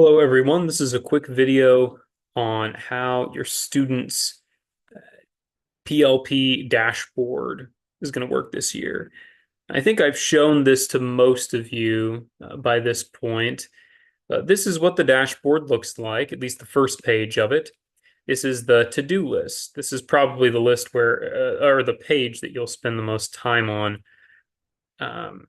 Hello, everyone. This is a quick video on how your students' PLP dashboard is going to work this year. I think I've shown this to most of you by this point. This is what the dashboard looks like, at least the first page of it. This is the to-do list. This is probably the list or the page that you'll spend the most time on. Um,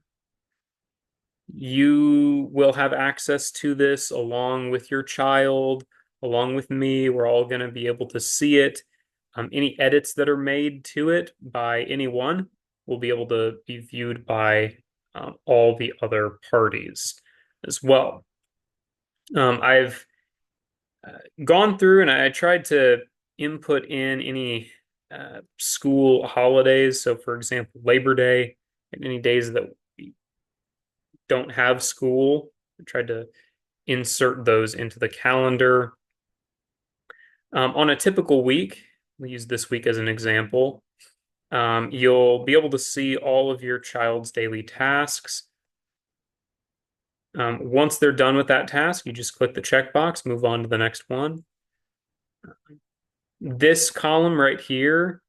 You will have access to this along with your child, along with me. We're all going to be able to see it. Any edits that are made to it by anyone will be able to be viewed by all the other parties as well. I've gone through and I tried to input in any school holidays. So, for example, Labor Day and any days that don't have school. I tried to insert those into the calendar. On a typical week, we use this week as an example, you'll be able to see all of your child's daily tasks. Once they're done with that task, you just click the checkbox, move on to the next one. This column right here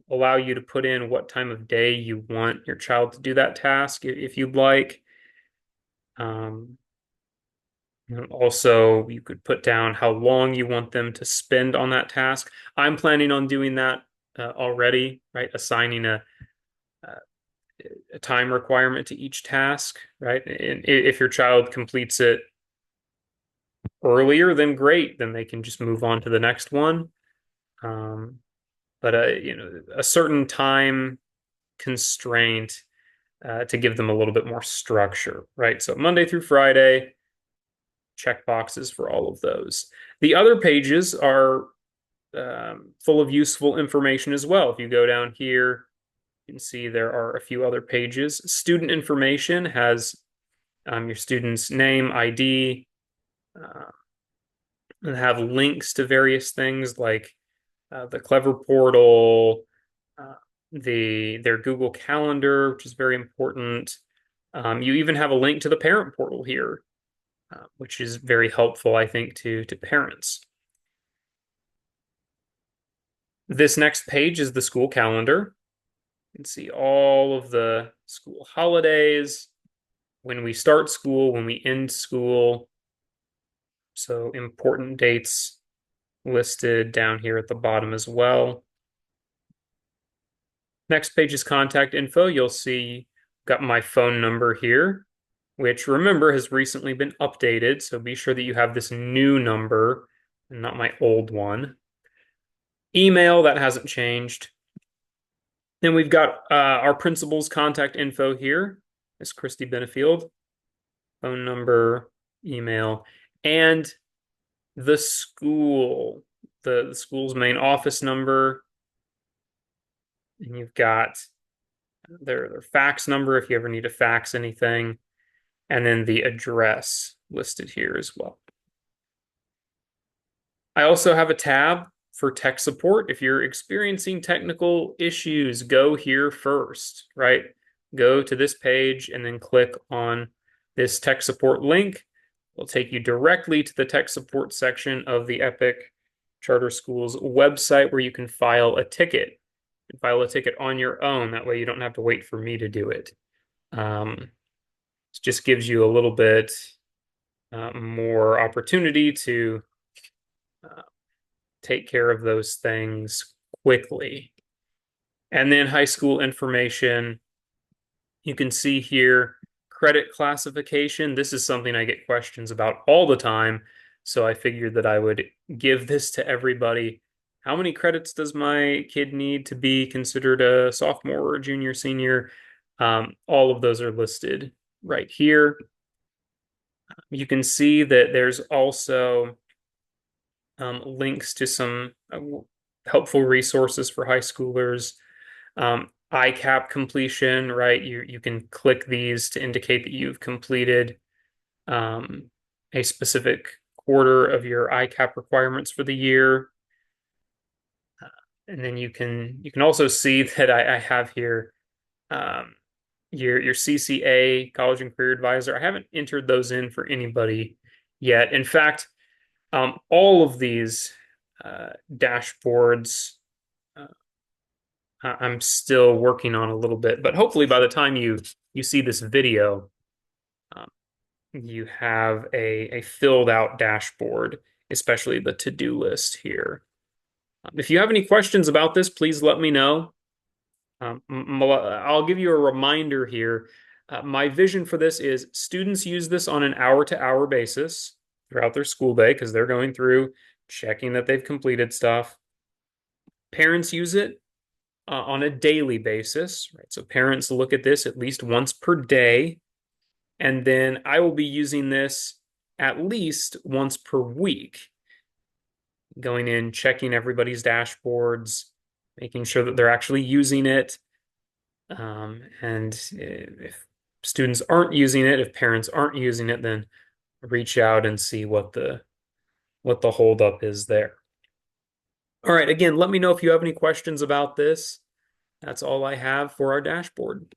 allow you to put in what time of day you want your child to do that task if you'd like. Um, Also, you could put down how long you want them to spend on that task. I'm planning on doing that already, right? Assigning a time requirement to each task, right? And if your child completes it earlier, then great. Then they can just move on to the next one. Um, but a certain time constraint to give them a little bit more structure, right? So Monday through Friday, check boxes for all of those. The other pages are full of useful information as well. If you go down here, you can see there are a few other pages. Student information has your student's name, ID, and have links to various things like the Clever portal, uh, their Google Calendar, which is very important. You even have a link to the parent portal here, which is very helpful, I think, to parents. This next page is the school calendar. You can see all of the school holidays, when we start school, when we end school. So important dates listed down here at the bottom as well. Next page is contact info. You'll see got my phone number here, which remember has recently been updated. So be sure that you have this new number and not my old one. Email, that hasn't changed. Then we've got our principal's contact info here. Miss Christy Benefield, phone number, email, and the school, the school's main office number. And you've got their fax number if you ever need to fax anything, and then the address listed here as well. I also have a tab for tech support. If you're experiencing technical issues, go here first, right? Go to this page and then click on this tech support link. It'll take you directly to the tech support section of the Epic Charter Schools website where you can file a ticket. You can file a ticket on your own. That way you don't have to wait for me to do it. It just gives you a little bit more opportunity to take care of those things quickly. And then high school information. You can see here credit classification. This is something I get questions about all the time. So I figured that I would give this to everybody. How many credits does my kid need to be considered a sophomore or a junior, senior? All of those are listed right here. You can see that there's also links to some helpful resources for high schoolers. ICAP completion, right? You can click these to indicate that you've completed a specific quarter of your ICAP requirements for the year. And then you can also see that I have here your CCA, College and Career Advisor. I haven't entered those in for anybody yet. In fact, all of these dashboards uh, I'm still working on a little bit, but hopefully by the time you see this video, um, you have a filled out dashboard, especially the to-do list here. If you have any questions about this, please let me know. I'll give you a reminder here. My vision for this is students use this on an hour-to-hour basis throughout their school day because they're going through checking that they've completed stuff. Parents use it on a daily basis, right? So parents look at this at least once per day, and then I will be using this at least once per week, going in, checking everybody's dashboards, making sure that they're actually using it. And if students aren't using it, if parents aren't using it, then reach out and see what the holdup is there. All right, again, let me know if you have any questions about this. That's all I have for our dashboard.